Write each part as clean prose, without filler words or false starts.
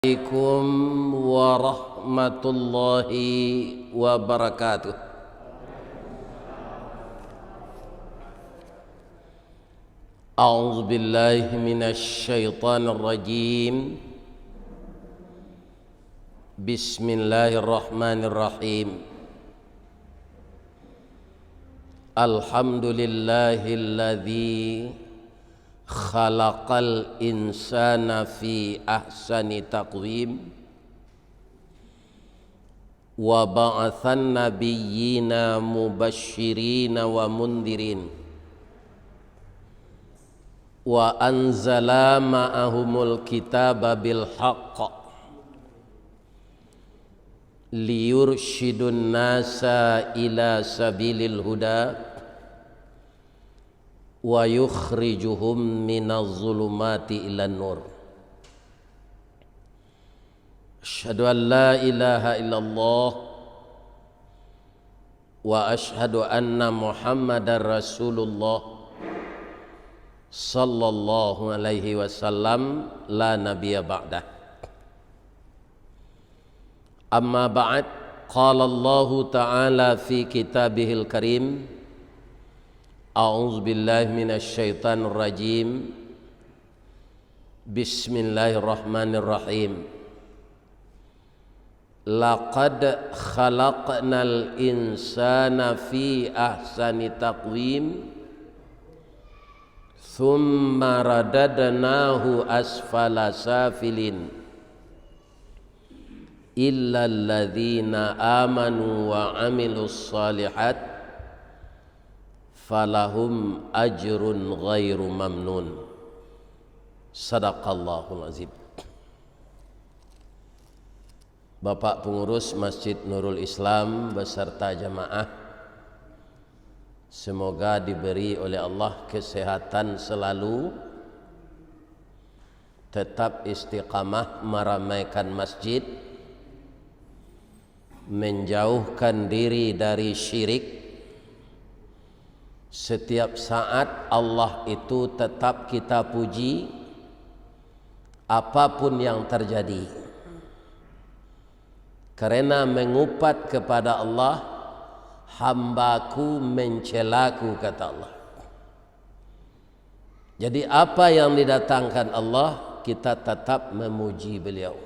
Assalamualaikum warahmatullahi wabarakatuh. A'udzu billahi minasy syaithanir rajim. Bismillahirrahmanirrahim. Alhamdulillahilladzi khalaqal insana fi ahsani taqwim wa ba'athan nabiyyina mubashshirina wa mundhirin wa anzala ma'ahumul kitaba bil haqq liyurshidun nasa ila sabilil huda wa yukhrijuhum minaz zulumati ilan nur. Asyhadu an la ilaha illallah wa asyhadu anna Muhammadar Rasulullah sallallahu alaihi wasallam la nabiyya ba'dah. Amma ba'd, qala Allah ta'ala fi kitabihil karim. A'udzu billahi minasy syaithanir rajim. Bismillahirrahmanirrahim. Laqad khalaqnal insana fi ahsani taqwim thumma radadnahu asfala safilin illa alladhina amanu wa amilus salihat falahum ajrun ghairu mamnun. Sadaqallahul azim. Bapak pengurus Masjid Nurul Islam beserta jamaah, semoga diberi oleh Allah kesehatan selalu, tetap istiqamah meramaikan masjid, menjauhkan diri dari syirik. Setiap saat Allah itu tetap kita puji apapun yang terjadi, karena mengupat kepada Allah, hambaku mencelaku, kata Allah. Jadi apa yang didatangkan Allah, kita tetap memuji beliau.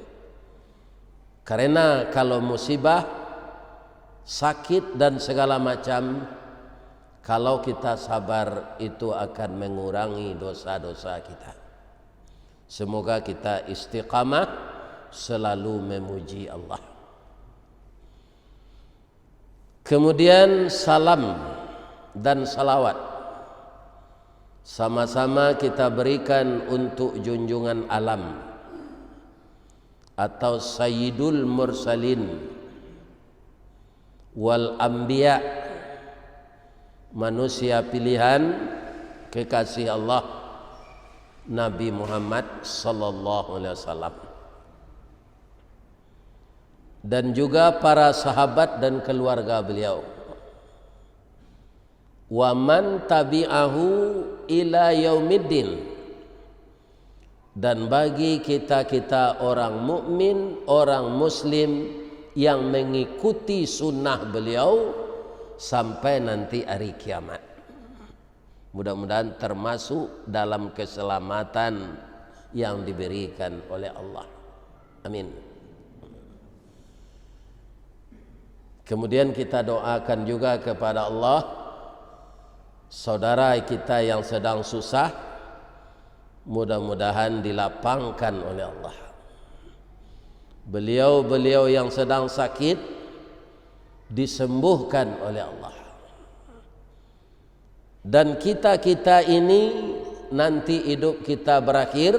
Karena kalau musibah, sakit dan segala macam, kalau kita sabar itu akan mengurangi dosa-dosa kita. Semoga kita istiqamah selalu memuji Allah. Kemudian salam dan salawat sama-sama kita berikan untuk junjungan alam atau Sayyidul Mursalin wal Anbiya, manusia pilihan kekasih Allah, Nabi Muhammad sallallahu alaihi wasallam, dan juga para sahabat dan keluarga beliau, wa man tabi'ahu ila yaumiddin, dan bagi kita-kita orang mukmin, orang muslim yang mengikuti sunnah beliau sampai nanti hari kiamat. Mudah-mudahan termasuk dalam keselamatan yang diberikan oleh Allah. Amin. Kemudian kita doakan juga kepada Allah saudara kita yang sedang susah, mudah-mudahan dilapangkan oleh Allah. Beliau-beliau yang sedang sakit disembuhkan oleh Allah. Dan kita-kita ini nanti hidup kita berakhir,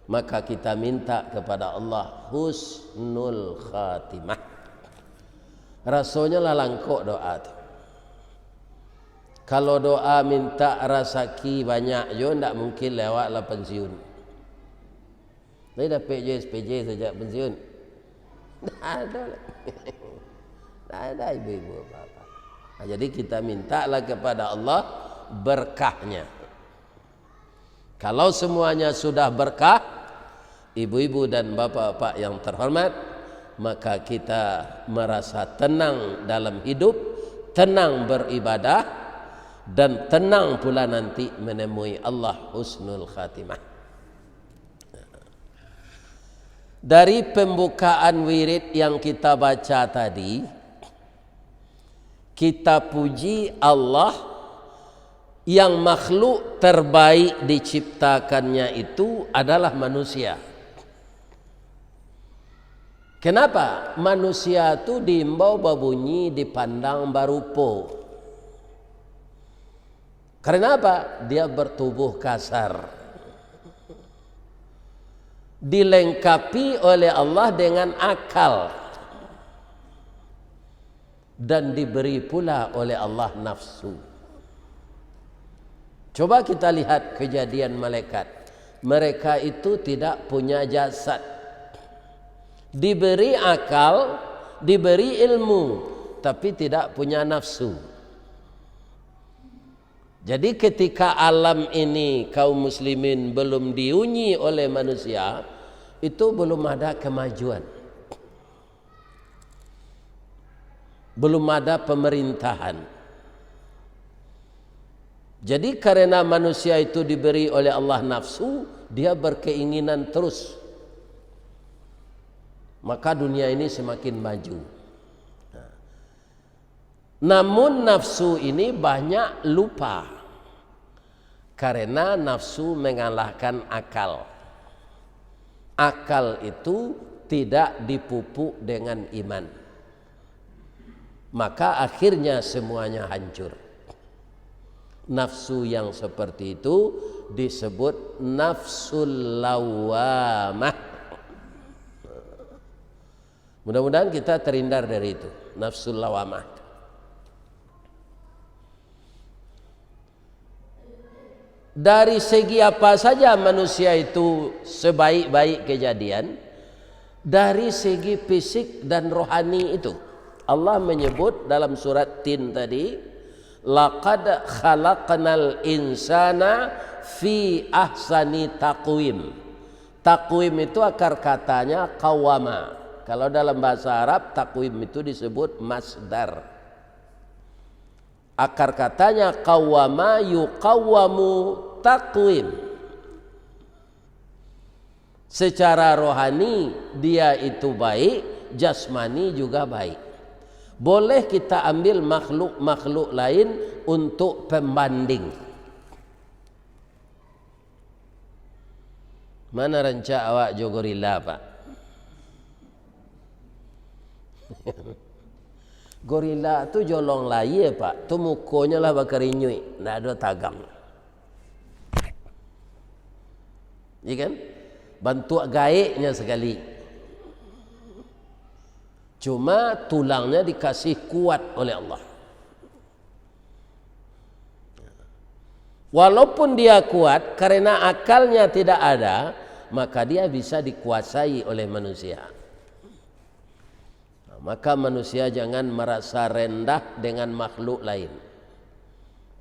maka kita minta kepada Allah husnul khatimah. Rasanya lah langkok doa tu. Kalau doa minta rezeki banyak jo, ndak mungkin lewatlah pensiun. Tapi dapat je SPJ sejak pensiun. Ada lah. Ada ibu-ibu bapak. Nah, jadi kita mintalah kepada Allah berkahnya. Kalau semuanya sudah berkah, ibu-ibu dan bapak-bapak yang terhormat, maka kita merasa tenang dalam hidup, tenang beribadah, dan tenang pula nanti menemui Allah husnul khatimah. Dari pembukaan wirid yang kita baca tadi, kita puji Allah yang makhluk terbaik diciptakannya itu adalah manusia. Kenapa? Manusia itu diimbau babunyi dipandang barupo. Karena apa? Dia bertubuh kasar. Dilengkapi oleh Allah dengan akal. Dan diberi pula oleh Allah nafsu. Coba kita lihat kejadian malaikat. Mereka itu tidak punya jasad. Diberi akal, diberi ilmu, tapi tidak punya nafsu. Jadi ketika alam ini kaum muslimin belum diunyi oleh manusia, itu belum ada kemajuan. Belum ada pemerintahan. Jadi karena manusia itu diberi oleh Allah nafsu, dia berkeinginan terus. Maka dunia ini semakin maju. Namun nafsu ini banyak lupa. Karena nafsu mengalahkan akal. Akal itu tidak dipupuk dengan iman. Maka akhirnya semuanya hancur. Nafsu yang seperti itu disebut nafsul lawamah. Mudah-mudahan kita terhindar dari itu, nafsul lawamah. Dari segi apa saja manusia itu sebaik-baik kejadian, dari segi fisik dan rohani itu. Allah menyebut dalam surat Tin tadi, laqad khalaqnal insana fi ahsani taqwim. Taqwim itu akar katanya qawama. Kalau dalam bahasa Arab takwim itu disebut masdar. Akar katanya qawwama yuqawwamu takwim. Secara rohani dia itu baik, jasmani juga baik. Boleh kita ambil makhluk-makhluk lain untuk pembanding. Mana rancak awak jo gorila, Pak? Gorila tu jolong lai Pak, tu mukonya lah bakarinyui, ndak ada tagam. Iya kan? Bantu gaeknya sekali. Cuma tulangnya dikasih kuat oleh Allah. Walaupun dia kuat, karena akalnya tidak ada, maka dia bisa dikuasai oleh manusia. Maka manusia jangan merasa rendah dengan makhluk lain.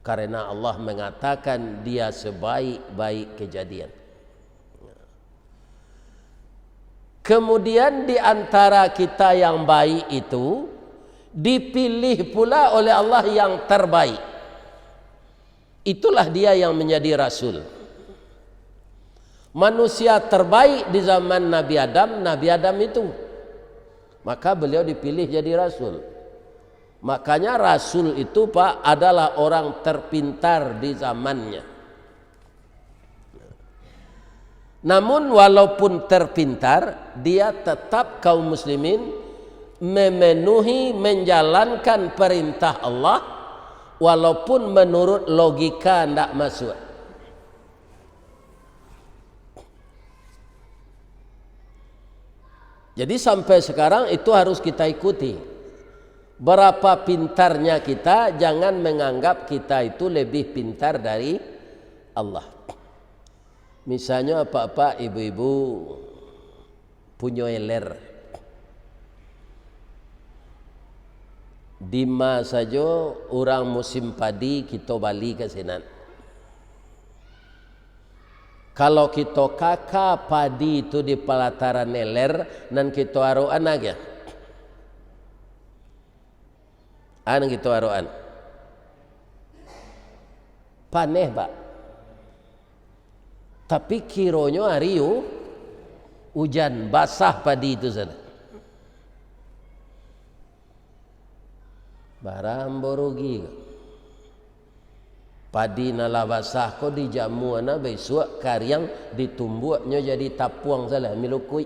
Karena Allah mengatakan dia sebaik-baik kejadian. Kemudian di antara kita yang baik itu dipilih pula oleh Allah yang terbaik. Itulah dia yang menjadi rasul. Manusia terbaik di zaman Nabi Adam itu. Maka beliau dipilih jadi rasul. Makanya rasul itu Pak adalah orang terpintar di zamannya. Namun walaupun terpintar, dia tetap kaum muslimin memenuhi menjalankan perintah Allah walaupun menurut logika tidak masuk. Jadi sampai sekarang itu harus kita ikuti. Berapa pintarnya kita, jangan menganggap kita itu lebih pintar dari Allah. Misalnya apa-apa ibu-ibu punya eler. Dima saja orang musim padi kita balik ke sana. Kalau kita kakak padi itu di pelataran neler dan kita aruan aja. Kita aruan. Paneh pak. Tapi kironyo hariu hujan basah padi itu sana. Barang borugi. Padi nala basah ko dijamu ana besok karyang ditumbuhnya jadi tapuang salah milukui.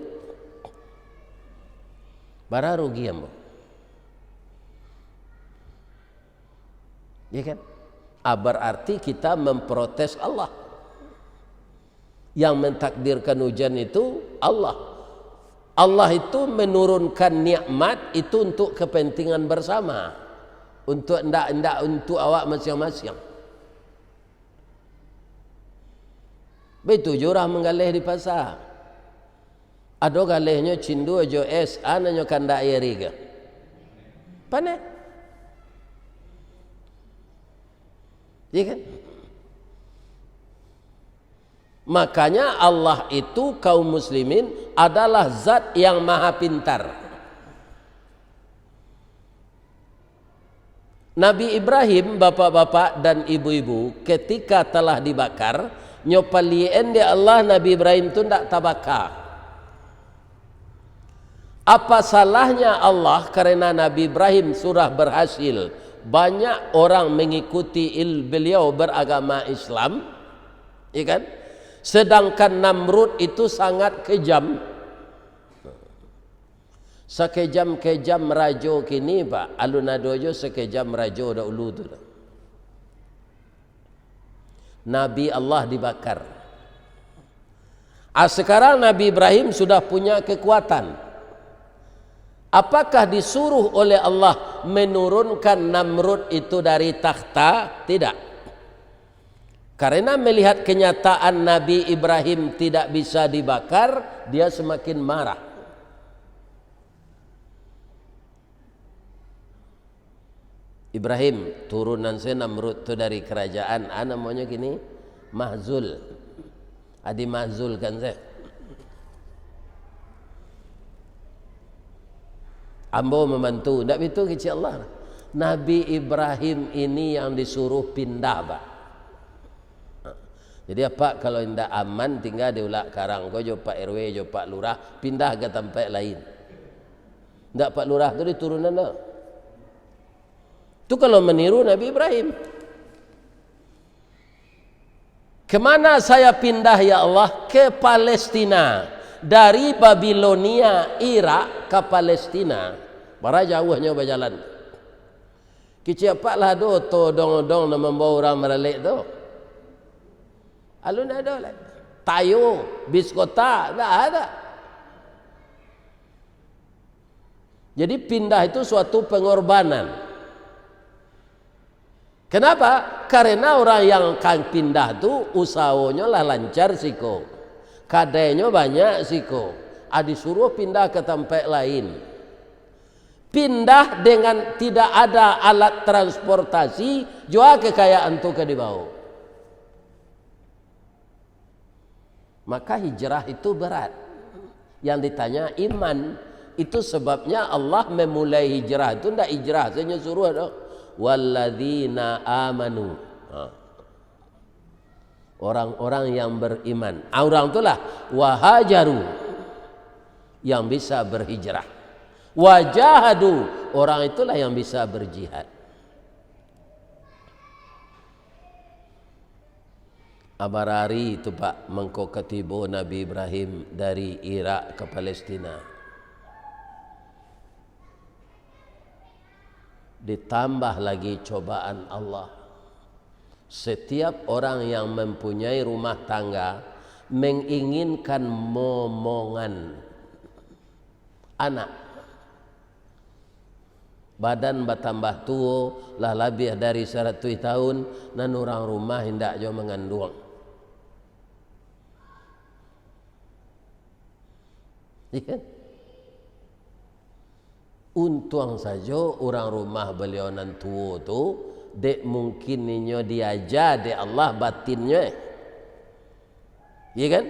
Barang rugi ambo. Ya kan? Berarti kita memprotes Allah. Yang mentakdirkan hujan itu Allah. Allah itu menurunkan nikmat itu untuk kepentingan bersama. Untuk ndak untuk awak masing-masing. Betul jurah menggalih di pasar. Ada galihnya cindu aja es, ananya kandak air ke. Panen. Ya kan? Makanya Allah itu kaum muslimin adalah zat yang maha pintar. Nabi Ibrahim, bapak-bapak dan ibu-ibu, ketika telah dibakar, nyopalien dia Allah Nabi Ibrahim itu tidak tabaka. Apa salahnya Allah karena Nabi Ibrahim surah berhasil, banyak orang mengikuti beliau beragama Islam, ya kan? Sedangkan Namrud itu sangat kejam. Sekejam-kejam rajo kini pak, alun adojo sekejam rajo dah ulu tu. Nabi Allah dibakar. Sekarang Nabi Ibrahim sudah punya kekuatan. Apakah disuruh oleh Allah menurunkan Namrud itu dari takhta? Tidak. Karena melihat kenyataan Nabi Ibrahim tidak bisa dibakar, dia semakin marah. Ibrahim turunan saya Namrud itu dari kerajaan namanya gini Mahzul. Adi Mahzul kan saya. Ambo membantu, tidak itu kecil Allah. Nabi Ibrahim ini yang disuruh pindah pak. Jadi apa kalau tidak aman tinggal di ulak karang, kau jo Pak RW, jo Pak Lurah pindah ke tempat lain. Tidak Pak Lurah itu di turunan dah. Itu kalau meniru Nabi Ibrahim. Kemana saya pindah ya Allah? Ke Palestina. Dari Babilonia, Irak ke Palestina. Para jauhnya berjalan. Kiciapak lah do to dong-dong na membawa orang meralik tu. Alun ada lah. Tayo, biskota, tak ada. Jadi pindah itu suatu pengorbanan. Kenapa? Karena orang yang akan pindah itu usahanya lah lancar siko. Kadenya banyak siko. Disuruh pindah ke tempat lain. Pindah dengan tidak ada alat transportasi, juga kekayaan itu ke dibawa. Maka hijrah itu berat. Yang ditanya iman, itu sebabnya Allah memulai hijrah itu tidak hijrah saja suruh ada. Walladzina amanu. Orang-orang yang beriman. Orang itulah wahajaru yang bisa berhijrah. Wajahadu, orang itulah yang bisa berjihad. Abarari itu pak mengko ketibo Nabi Ibrahim dari Irak ke Palestina. Ditambah lagi cobaan Allah. Setiap orang yang mempunyai rumah tangga menginginkan momongan anak. Badan bertambah tua lah lebih dari 100 tahun dan orang rumah hendak jo mengandung. Ya. Untung saja orang rumah beliau nan tua tu dek mungkin ninyo diajar de Allah batinnya. Iya kan?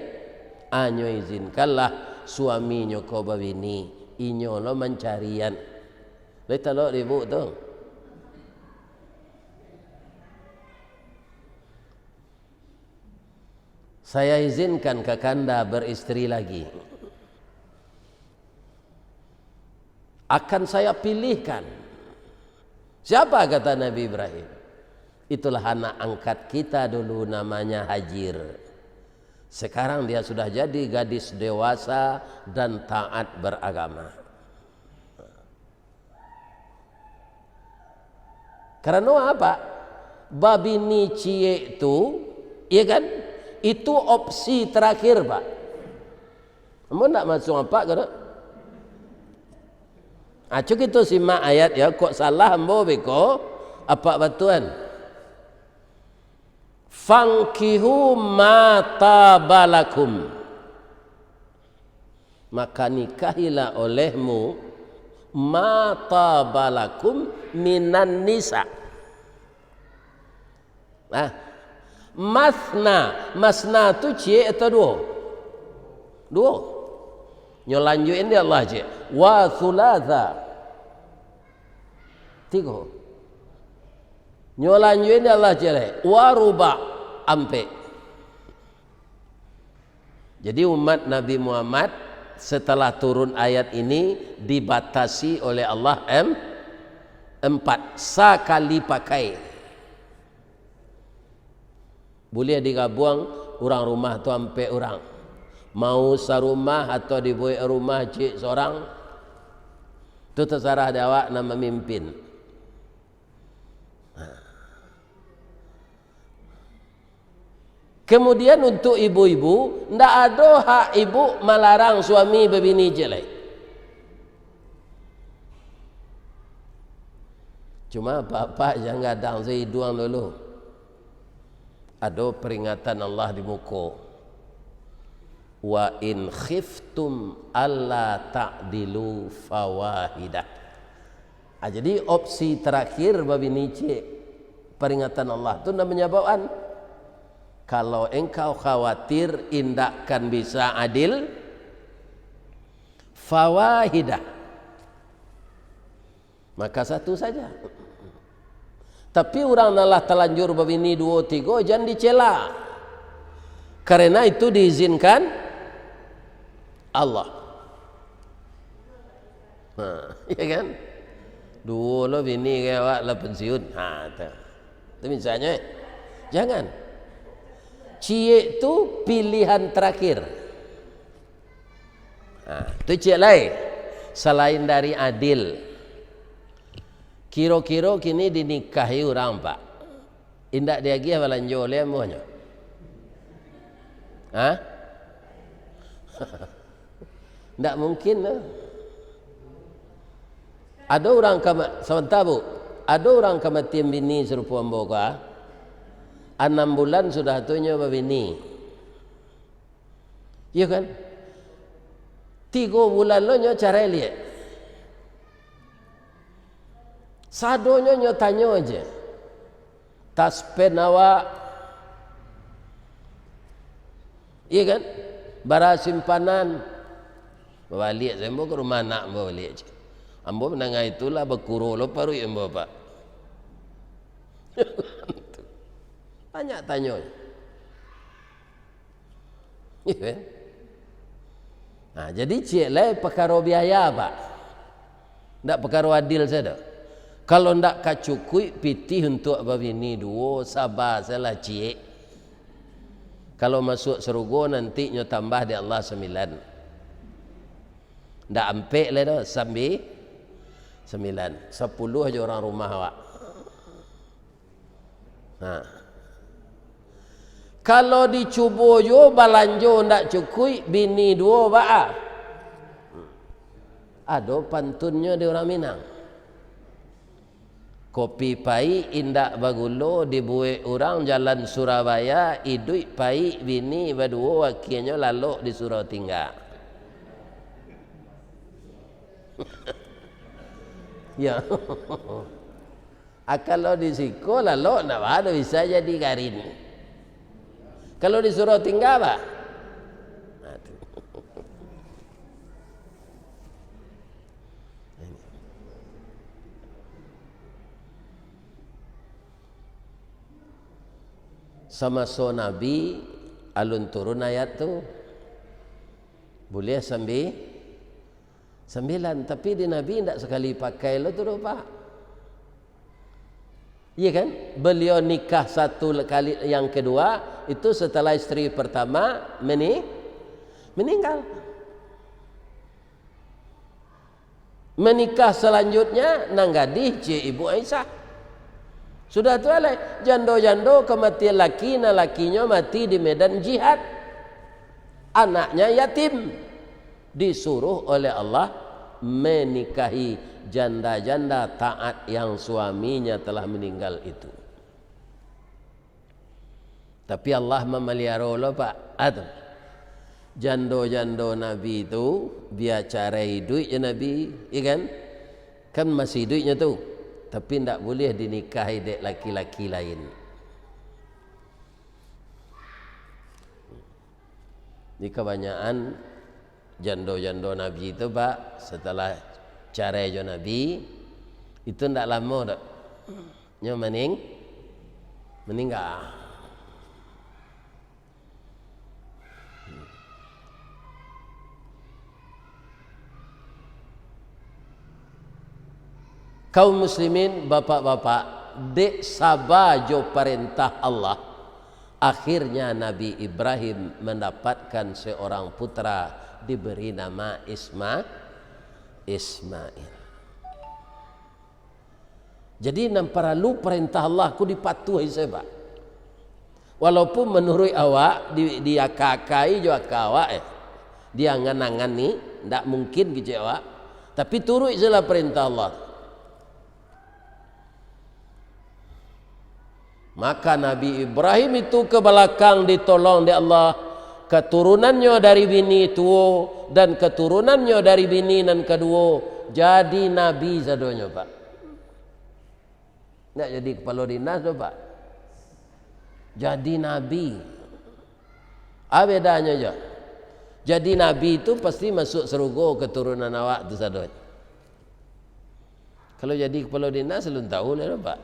Anyo izinkanlah suaminyo ko bawini inyo lo mencarian. Leta lo ibu tu. Saya izinkan kakanda beristri lagi. Akan saya pilihkan. Siapa kata Nabi Ibrahim? Itulah anak angkat kita dulu namanya Hajir. Sekarang dia sudah jadi gadis dewasa dan taat beragama. Karena apa? Babini cie itu, iya kan? Itu opsi terakhir, Pak. Kamu nak masuk apa kan? Acuk itu simak ayat ya, kok salah ambo beko apa batuan? Fankihu ma tabalakum. Maka nikahilah olehmu ma tabalakum minan nisa. Masna tu cie atau dua nyolanjuin dia Allah cie wa thulatha tiga nyolanjuin dia Allah cie wa ruba ampe. Jadi umat Nabi Muhammad setelah turun ayat ini dibatasi oleh Allah empat sekali pakai. Boleh digabung orang rumah tu sampai orang. Mau sarumah atau dibuat rumah cik seorang. Itu terserah dia awak nak memimpin. Kemudian untuk ibu-ibu, ndak ada hak ibu melarang suami berbini jelek. Cuma bapak jangan gadang sehiduang dulu. Ada peringatan Allah di muka. Wa in khiftum alla ta'dilu fawahidah. Jadi opsi terakhir bagi nice peringatan Allah itu namanya bawaan. Kalau engkau khawatir indahkan bisa adil, fawahidah, maka satu saja. Tapi orang nalah telanjur babini dua tiga jangan dicela. Karena itu diizinkan Allah. Ya kan? Dua lo bini kayak awak lah pensiun. Itu misalnya. Jangan. Cie itu pilihan terakhir. Itu cie lain. Selain dari adil. Kiro-kiro kini dinikahi orang Pak. Indak dia lagi balanjo oleh amuhnya. Ndak mungkin lah. Ada orang sebentar Bu. Ada orang kematian bini serupa amboka. 6 bulan sudah tunya babini. Iya kan? 3 bulan lo nyo cara lihat. Sadonya nyo tanya aja. Taspen awak. Iya kan? Bara simpanan. Bawa lihat saya mau ke rumah anak bawa lihat aja. Ambo menangah itulah berkuru lo paru yang bapak. Banyak tanya. Iya kan? Nah, jadi cik lah perkara biaya Pak. Tak perkara adil saja. Kalau ndak kacukui pitih untuk babini dua sabar salah cik. Kalau masuk surga nanti nyo tambah di Allah 9. Ndak ampe le dah sambil 9. 10 aja orang rumah awak. Kalau dicubo yo balanjo ndak cukui bini dua ba. Ada pantunnya di orang Minang. Kopi pai indak bagulo dibuat orang jalan Surabaya, idui pai bini berdua wakilnya lalu di Surau Tinggal. Ya. Kalau di Siko lalu nak ada bisa jadi karin. Kalau di Surau Tinggal apa? sama so Nabi alun turun ayat tu boleh sembilan, tapi di Nabi tidak sekali pakai lo tu pak. Iya kan? Beliau nikah satu kali, yang kedua itu setelah istri pertama meninggal. Menikah selanjutnya nanggadi Ibu Aisyah. Sudah tu alai jando-jando kematian laki, lakinya mati di medan jihad. Anaknya yatim. Disuruh oleh Allah menikahi janda-janda taat yang suaminya telah meninggal itu. Tapi Allah memelihara lo pak. Atau jando-jando Nabi itu biar carai duitnya Nabi, ya kan masih duitnya tu, tapi tidak boleh dinikahi dek laki-laki lain. Di kebanyakan jando-jando Nabi itu pak, setelah carai jo Nabi itu tidak lama dak nyo meninggal. Kaum muslimin, bapak-bapak, dek sabar jo perintah Allah. Akhirnya Nabi Ibrahim mendapatkan seorang putra diberi nama Ismail. Jadi perlu perintah Allah ku dipatuhi sebab. Walaupun menurut awak dia kakai jo awak dia nganangani ndak mungkin gitu awak, tapi turut jelah perintah Allah. Maka Nabi Ibrahim itu ke belakang ditolong di Allah, keturunannya dari bini tuo dan keturunannya dari bini nan kedua jadi nabi zadonya pak. Nggak jadi kepala dinas tu pak, jadi nabi. Apa bedanya je? Jadi nabi itu pasti masuk surga keturunan awak tu zadonya. Kalau jadi kepala dinas belum tahu lah pak.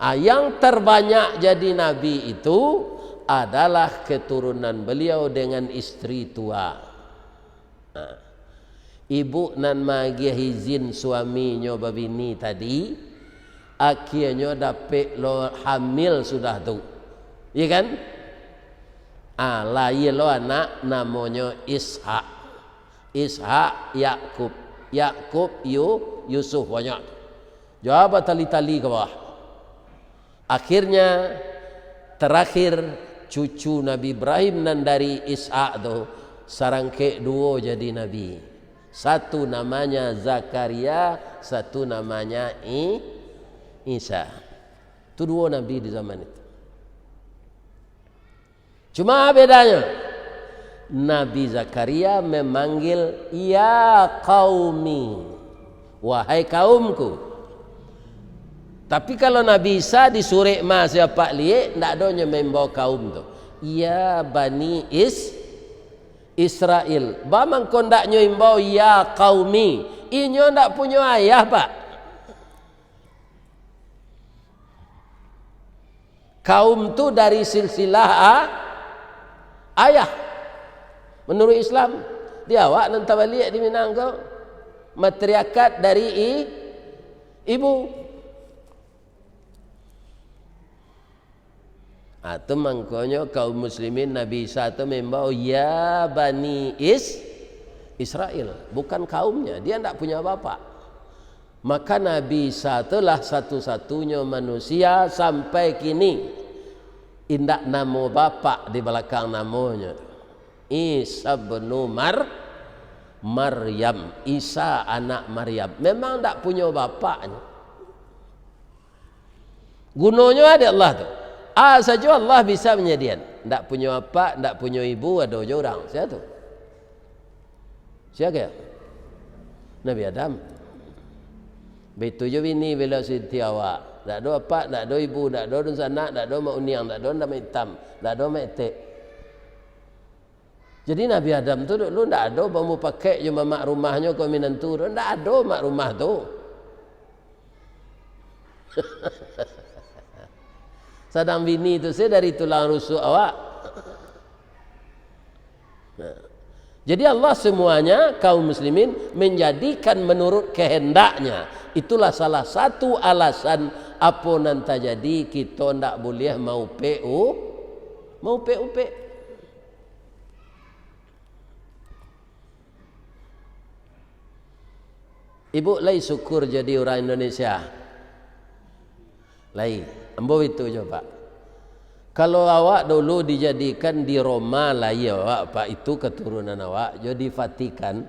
Yang terbanyak jadi nabi itu adalah keturunan beliau dengan istri tua. Ibu nan magi izin suaminya babini tadi, akhirnya dapat lo hamil sudah tu, iya kan? Lahir lo anak namanya Ishak, Yakub Yusuf banyak. Jawab tali-tali ke bawah. Akhirnya terakhir cucu Nabi Ibrahim dan dari Ishak tu sarangke dua jadi nabi. Satu namanya Zakaria, satu namanya Isa. Itu dua nabi di zaman itu. Cuma bedanya Nabi Zakaria memanggil ya qaumi, wahai kaumku. Tapi kalau Nabi Isa disuruh siapa lihat, tidak ada yang membawa kaum tu. Ya Bani Israel. Bamang kau tidak membawa ya qaumi. Inyo tidak punya ayah pak. Kaum tu dari silsilah ayah. Menurut Islam, dia awak nanti balik di Minang kau. Matriarkat dari ibu. Atau mangkonya kaum muslimin Nabi Isa itu membawa ya Bani Israel, bukan kaumnya, dia tidak punya bapak. Maka Nabi Isa itulah satu-satunya manusia sampai kini indak nama bapak di belakang namanya. Isa bin Maryam, Isa anak Maryam, memang tidak punya bapaknya. Gunanya ada Allah tu. Saja Allah bisa menyediakan. Tak punya apa, tak punya ibu, ada je orang. Siapa tu? Siapa? Nabi Adam. Betul je bini bila Siti Hawa. Tak ada apa, tak ada ibu, tak ada orang sanak, tak ada mak uniang, tak ada nama hitam, tak ada mak etek. Jadi Nabi Adam tu dulu tak ada bambu pakai je mak rumahnya kau minantu. Tak ada mak rumah tu. Sadang bini itu saya dari tulang rusuk awak. Nah. Jadi Allah semuanya kaum muslimin menjadikan menurut kehendaknya. Itulah salah satu alasan apa nanti jadi kita ndak boleh mau PUP. Ibu lai syukur jadi orang Indonesia. Lai, ambo itu coba. Kalau awak dulu dijadikan di Roma lah ya awak, Pak, itu keturunan awak jadi Vatikan.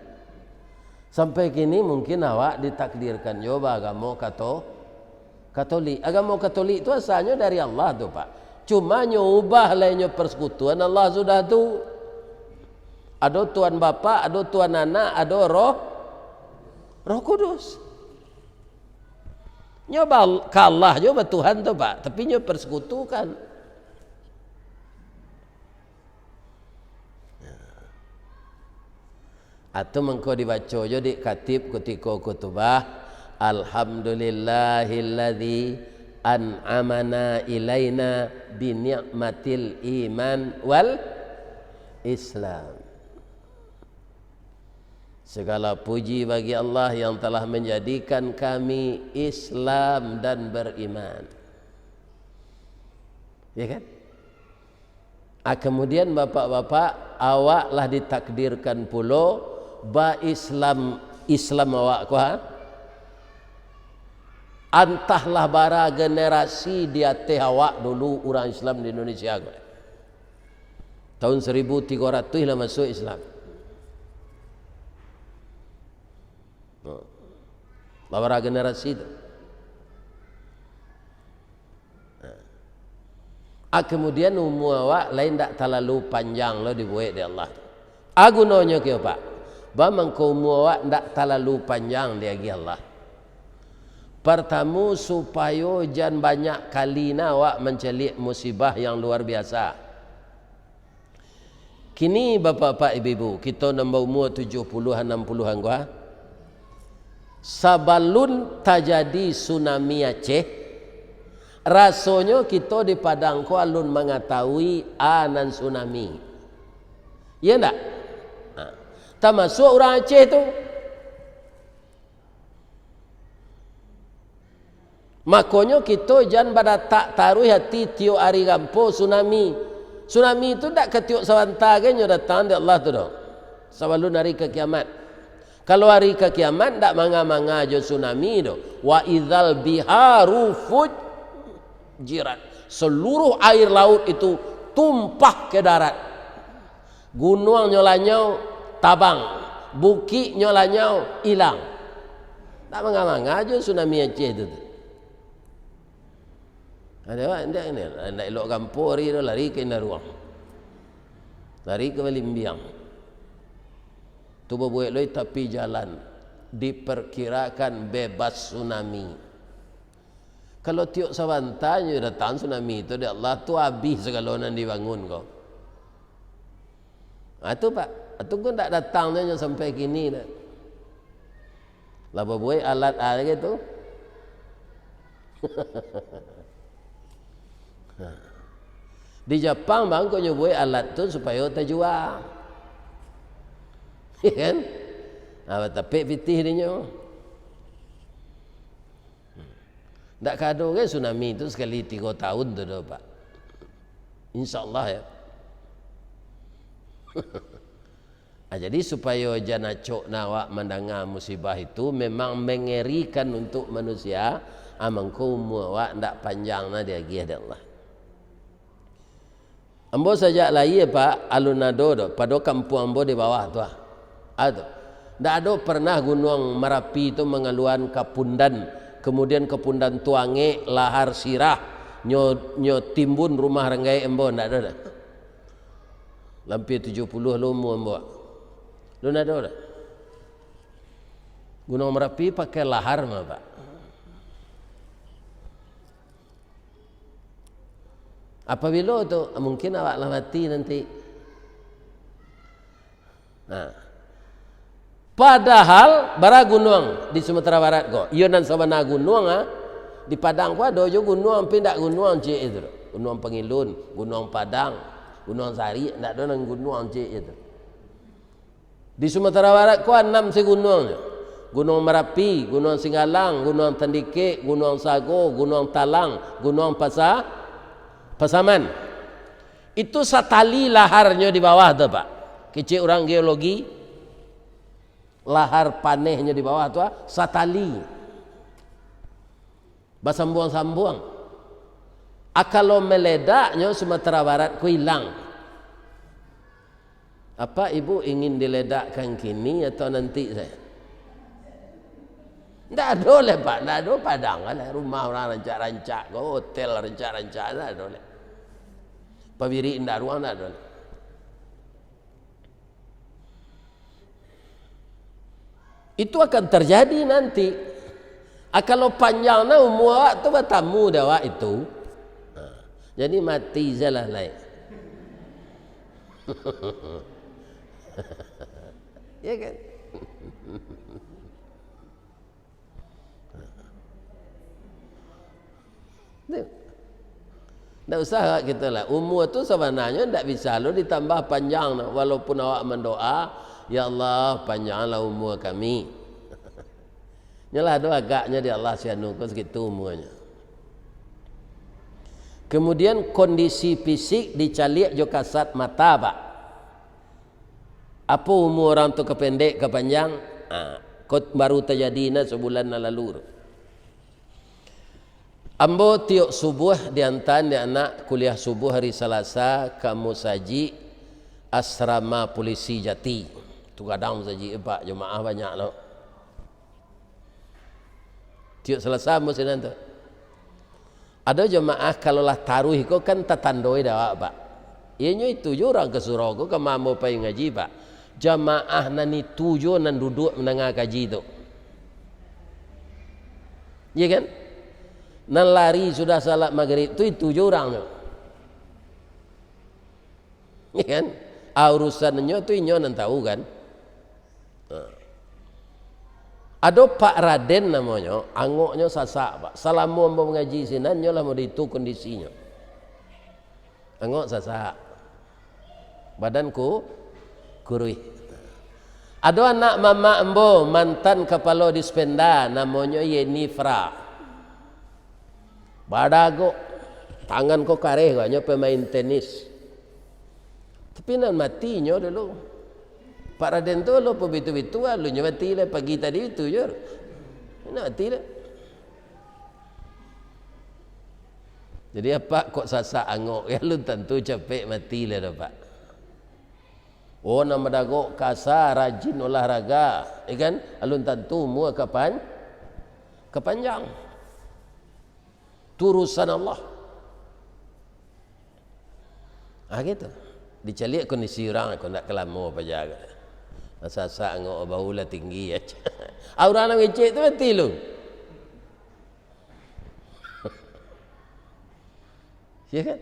Sampai kini mungkin awak ditakdirkan coba agama Katolik. Agama Katolik itu asalnya dari Allah tuh, Pak. Cuma nyubah lainnya persekutuan Allah sudah tuh. Ada Tuhan Bapa, ada Tuhan Anak, ada Roh Kudus. Nyoba ke Allah, nyoba Tuhan tuh, Pak, tapi nyoba persekutukan. Atau mengko dibaca jadi katib ketika kutubah alhamdulillahilladzi an'amana ilaina bi ni'matil iman wal Islam. Segala puji bagi Allah yang telah menjadikan kami Islam dan beriman. Ya kan? Kemudian bapak-bapak, awaklah ditakdirkan pula ba Islam awak ku ha? Antahlah bara generasi di atas awak dulu orang Islam di Indonesia. Tahun 1300 lah masuk Islam. Bara generasi itu. Kemudian umur awak lain tak terlalu panjang lo dibuat di Allah. Gunanya ke Pak? Bamang ko umur awak tak terlalu panjang di Allah. Pertama supaya jangan banyak kali awak mencelik musibah yang luar biasa. Kini bapak-bapak ibu-ibu, kita nambah umur 70-an 60-an gua. Sabalun terjadi tsunami Aceh, rasanya kita di Padang ko alun mengetahui anan tsunami. Ya enggak? Termasuk orang Aceh tu. Makanya kita jangan pada tak taruh hati tiuk hari gampo tsunami. Tsunami itu tak ketiuk sawanta kan yang datang dari Allah tu dah. Sabalun hari ke kiamat. Kalau hari ke kiamat tak manga-manga jo tsunami do. Wa idzal biharu fujirat. Seluruh air laut itu tumpah ke darat. Gunung nyolanyau tabang, bukit nyolanyau hilang. Tak manga-manga jo tsunami Aceh itu. Ada orang ini, nak elok kampung hari tu lari ke Indaruang. Lari ke Balimbiang. Tu berbuat loi tapi jalan diperkirakan bebas tsunami. Kalau tiuk sawantanya datang tsunami itu dia Allah tu habis segala nan dibangun kau. Itu Pak, itu pun tak datangnya sampai kini dah. Lah berbuat alat gitu. Di Jepang bang kau nyubuh alat tu supaya terjual. Kan? Tapi pitih dia. Tak kado kan tsunami itu sekali 3 tahun tu dah Pak. InsyaAllah ya. Jadi supaya jangan cok nawak mendengar musibah itu memang mengerikan untuk manusia. Amangku umur awak tak panjang na dia lagi ada Allah. Ambo saja lagi Pak alunado do pada kampung ambo di bawah tu ah. Ada. Tak ada pernah gunung Merapi itu mengeluarkan Kapundan, kemudian Kapundan Tuange, Lahar Sirah, nyo timbun rumah Renggai embo tak ada dah. Lampir 70 lumu embo. Lu nak ada dah. Gunung Merapi pakai lahar mah Pak. Apabila tu mungkin awak lah mati nanti. Padahal bara gunung di Sumatera Barat kok. Iyo nan sabana gunung di Padang ku ada jo gunung pindah gunung cik itu. Gunung Pengilun, Gunung Padang, Gunung Sari, ndak ada nang gunung cik itu. Di Sumatera Barat ku 6 gunungnya. Gunung Merapi, Gunung Singgalang, Gunung Tandike, Gunung Sago, Gunung Talang, Gunung Pasaman. Itu satali laharnya di bawah tu Pak. Kecil orang geologi, lahar panehnya di bawah tu satali. Basambung-sambung. Kalau meledaknya Sumatera Barat ku hilang. Apa ibu ingin diledakkan kini atau nanti saya? Tidak ada lah Pak, tidak ada Padang lah. Rumah orang rancak-rancak, hotel rancak-rancak, tidak ada lah. Pabiri indah ruang tidak ada lah. Itu akan terjadi nanti. Kalau panjangnya umur awak tu bertamu dah awak itu. Jadi mati salah lain. Ya kan? Tidak usah kita lah. Umur tu sebenarnya tidak bisa lo ditambah panjang. Walaupun awak mendoa, ya Allah panjanglah umur kami. Nyalah doa agaknya di Allah sianuku segitu umurnya. Kemudian kondisi fisik dicalik jo kasat mata Pak. Apa umur orang tu kependek ke panjang? Kot baru terjadi sebulan lalu. Ambo tiok subuh diantan di anak kuliah subuh hari Selasa kamu saji asrama polisi Jati. Tu kadang saji Pak jemaah banyak lo. Tiok Selasa mesti nanti. Ada jemaah kalau lah taruh itu kan tatandoi dah Pak. Ianya itu orang ke surau ke mampu pay ngaji Pak. Jemaah nani tujuh nan duduk menengah kaji itu. Ya kan? Nan lari sudah salat maghrib itu 7 orang tu. Ya kan? Urusannya tu inyo nan tahu kan. Ada Pak Raden namanya, angoknya sasak Pak. Salamu ambo mengaji sinannya lah mau itu kondisinya. Angok sasak. Badanku kurui. Ada anak mama ambo mantan kepala dispenda namanya Yenifra. Badago tangan ko kareh kayaknya pemain tenis. Tapi nan matinya dulu. Pak Raden tu lo begitu-begitu lu mati lah pagi tadi itu je. Nak mati lah. Jadi apa kok sasak angok ya lu tentu capek mati lah dah Pak. Oh nama dago kasar rajin olahraga, ya kan? Alun tentu mua kepanjang. Turusan Allah. Gitu. Dicalik kondisi orang aku nak kelamo apa jaga. Sasak ngok bau lah tinggi aja. Orang nak ngecek tu mati lu. Ya kan?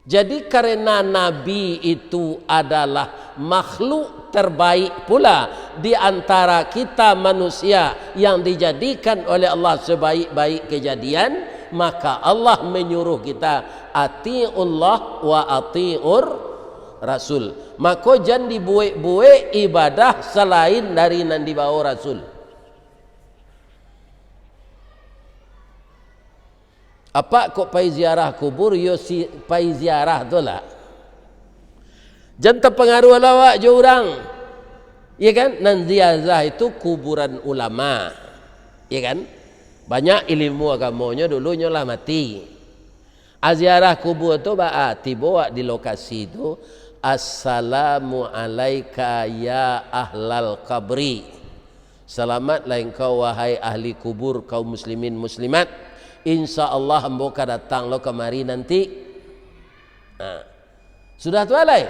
Jadi karena Nabi itu adalah makhluk terbaik pula di antara kita manusia yang dijadikan oleh Allah sebaik-baik kejadian, maka Allah menyuruh kita ati'ullah wa ati'ur rasul. Maka jangan dibuat-buat ibadah selain dari nan dibawa rasul. Apa kok pai ziarah kubur yo si pai ziarah tu lah. Jangan terpengaruh lawak je orang. Ya kan? Nan ziarah itu kuburan ulama. Ya kan? Banyak ilmu agamanya dulunya lah mati. Ziarah kubur tu tiba di lokasi itu assalamu alayka ya ahlal qabri. Selamatlah engkau wahai ahli kubur kaum muslimin muslimat. InsyaAllah hamba akan datang lo kemari nanti. Sudah tu alai.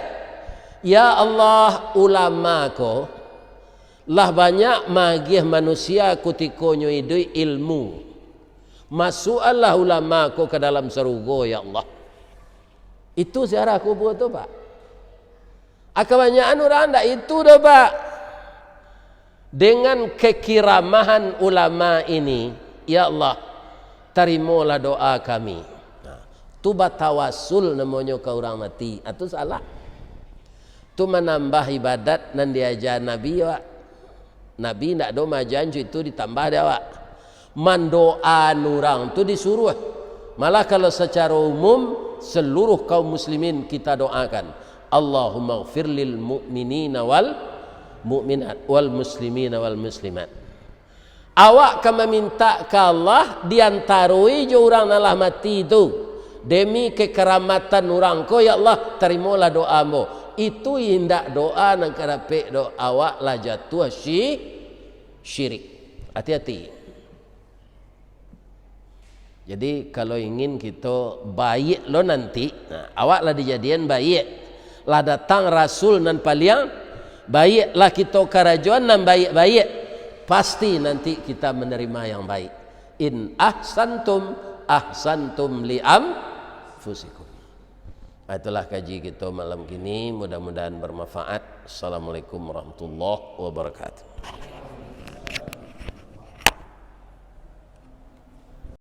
Ya Allah ulama ko lah banyak magih manusia kutikonyo idui ilmu. Masuklah ulama ko ke dalam surga ya Allah. Itu ziarah kubur tu Pak. Kebanyakan orang tak itu dah Pak. Dengan kekiramahan ulama ini, ya Allah, terimalah doa kami. Tu batawasul namanya ke orang mati. Itu salah. Tu menambah ibadat nan diajar Nabi ya. Nabi nak do majan itu ditambah dia wak. Mandoa nurang tu disuruh. Malah kalau secara umum seluruh kaum muslimin kita doakan. Allahumma ighfir lil mu'minina wal mu'minat wal muslimina wal muslimat. Awak kan meminta ke Allah diantarui je orang nalah mati itu. Demi kekeramatan orang ko, ya Allah terimalah doamu. Itu indak doa nang kadape do awak lah jatuh syirik. Hati-hati. Jadi kalau ingin kita baik lo nanti, awak lah dijadian baik. Lah datang rasul nan paling baik, lah kita karajuan nan baik-baik. Pasti nanti kita menerima yang baik. In ahsantum ahsantum li'anfusikum. Itulah kaji kita malam ini, mudah-mudahan bermanfaat. Assalamualaikum warahmatullahi wabarakatuh.